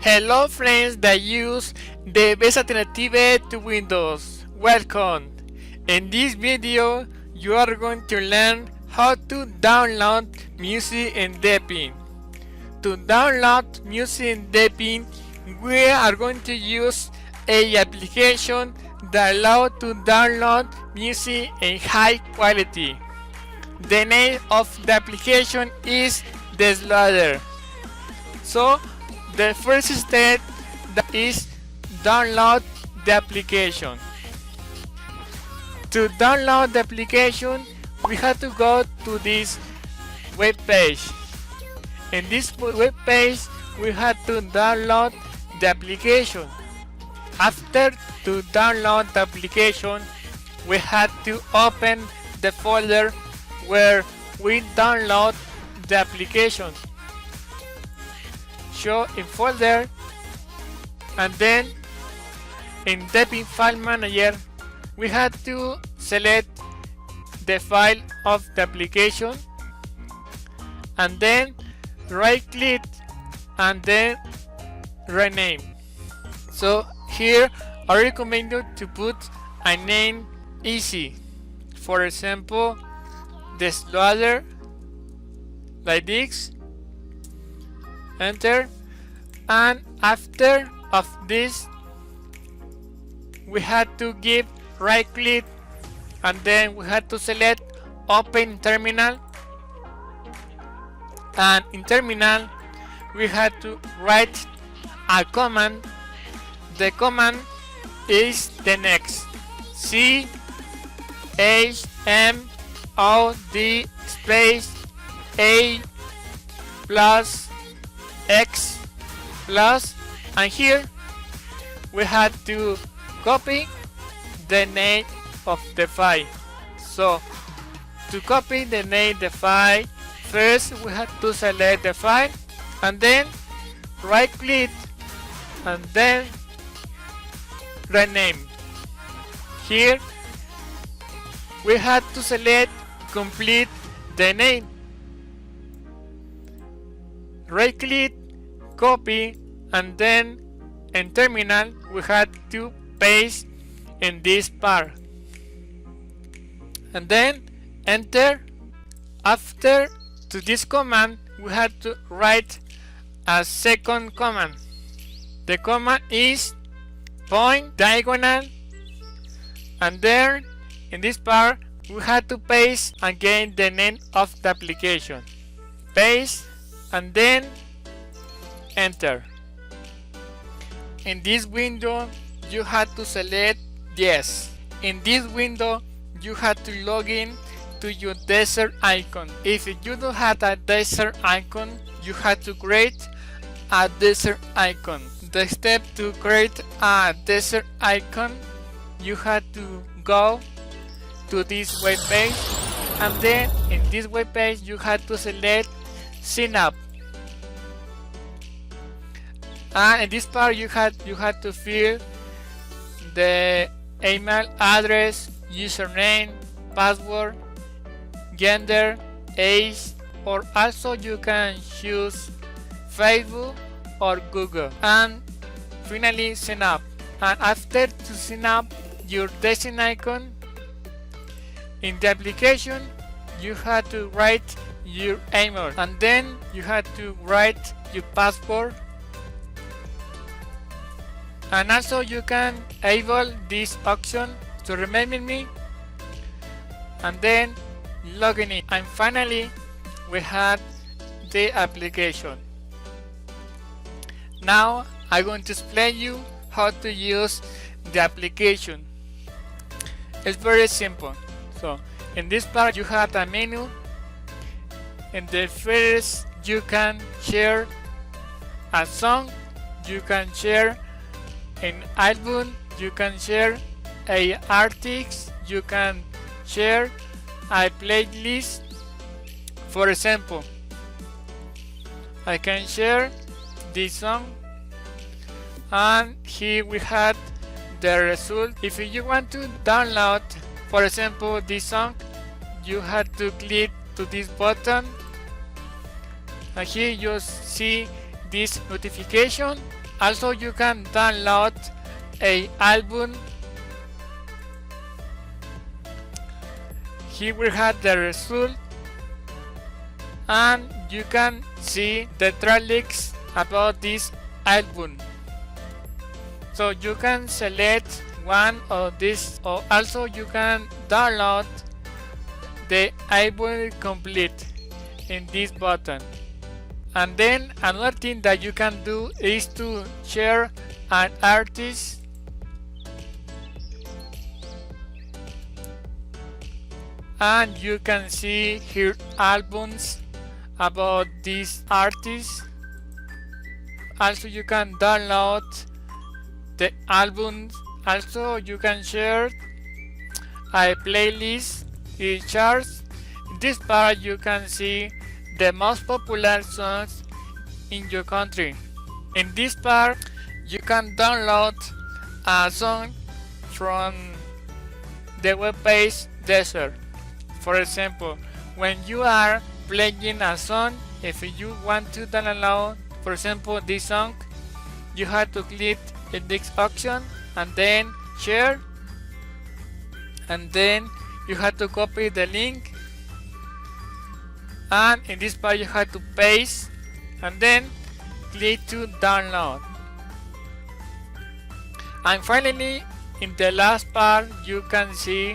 Hello friends that use the best alternative to Windows. Welcome. In this video you are going to learn how to download music in Deepin. To download music in Deepin, we are going to use a application that allows to download music in high quality. The name of the application is the Slaughter. So the first step is download the application. To download the application, we have to go to this web page. In this web page, we have to download the application. After to download the application, we have to open the folder where we download the application. Show in folder, and then in Deepin File Manager we have to select the file of the application and then right click and then rename. So here I recommend you to put a name easy, for example the Slaughter, like this. Enter, and after of this we had to give right click and then we had to select open terminal, and in terminal we had to write a command. The command is the next: CHMOD space A plus X plus, and here we had to copy the name of the file. So to copy the name of the file, first we have to select the file and then right click and then rename. Here we had to select complete the name, right click, copy, and then in terminal we had to paste in this part and then enter. After to this command we had to write a second command. The command is point diagonal, and then in this part we had to paste again the name of the application, paste, and then enter. In this window you have to select yes. In this window you have to log in to your deezer icon. If you don't have a deezer icon, you have to create a deezer icon. The step to create a deezer icon, you have to go to this web page, and then in this web page you have to select sign up. And in this part you had to fill the email address, username, password, gender, age, or also you can choose Facebook or Google, and finally sign up. And after to sign up your deezer icon, in the application you have to write your email and then you have to write your password. And also you can enable this option to remember me and then login in. And finally we have the application. Now I'm going to explain you how to use the application. It's very simple. So in this part you have a menu. In the first you can share a song, you can share an album, you can share a artist, you can share a playlist. For example, I can share this song, and here we had the result. If you want to download, for example, this song, you have to click to this button, and here you see this notification. Also, you can download a album. Here we have the result, and you can see the track lists about this album. So you can select one of these, or also you can download the album complete in this button. And then another thing that you can do is to share an artist and you can see here albums about this artist. Also you can download the albums. Also you can share a playlist in charts. In this part you can see the most popular songs in your country. In this part you can download a song from the web page Deezer. For example, when you are playing a song, if you want to download, for example, this song, you have to click in this option and then share, and then you have to copy the link, and in this part you have to paste and then click to download. And finally, in the last part you can see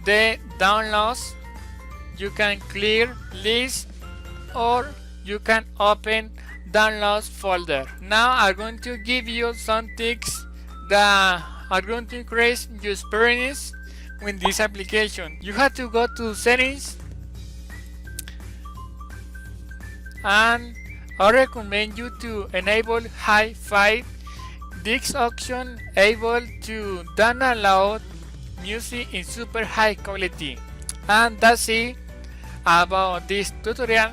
the downloads. You can clear list or you can open downloads folder. Now I'm going to give you some tips that are going to increase your experience with this application. You have to go to settings, and I recommend you to enable hi-fi. This option able to download music in super high quality. And that's it about this tutorial.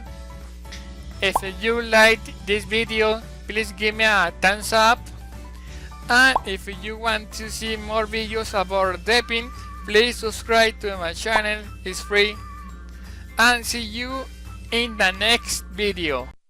If you liked this video, please give me a thumbs up, and if you want to see more videos about Deepin, please subscribe to my channel. It's free, and see you in the next video.